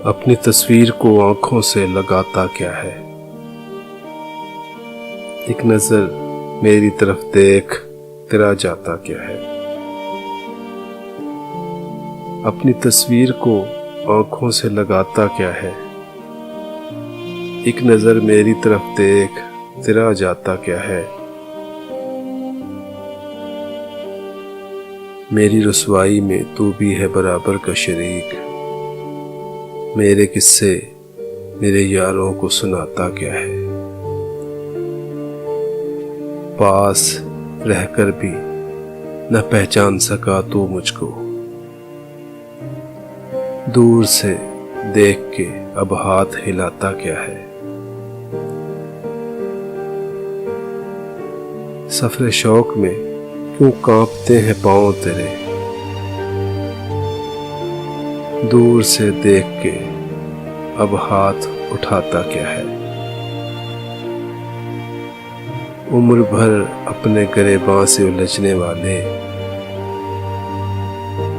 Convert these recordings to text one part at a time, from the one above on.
अपनी तस्वीर को आंखों से लगाता क्या है। एक नजर मेरी तरफ देख तेरा जाता क्या है। अपनी तस्वीर को आंखों से लगाता क्या है। एक नजर मेरी तरफ देख तेरा जाता क्या है। मेरी रुसवाई में तू भी है बराबर का शरीक। मेरे किस्से मेरे यारों को सुनाता क्या है। पास रहकर भी न पहचान सका तू मुझको। दूर से देख के अब हाथ हिलाता क्या है। सफरे शौक में क्यों कांपते हैं पांव तेरे। दूर से देख के अब हाथ उठाता क्या है। उम्र भर अपने गिरेबां से उलझने वाले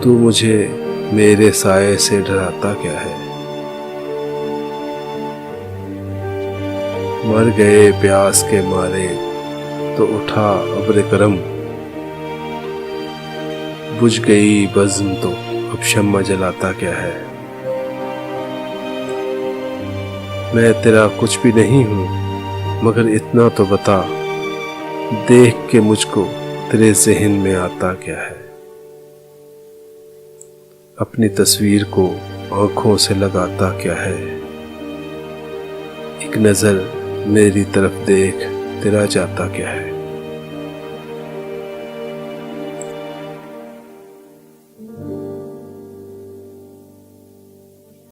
तू मुझे मेरे साये से डराता क्या है। मर गए प्यास के मारे तो उठा अब्र करम। बुझ गई बज़्म तो अब शम्मा जलाता क्या है। मैं तेरा कुछ भी नहीं हूं मगर इतना तो बता, देख के मुझको तेरे ज़हन में आता क्या है। अपनी तस्वीर को आंखों से लगाता क्या है। एक नजर मेरी तरफ देख तेरा जाता क्या है।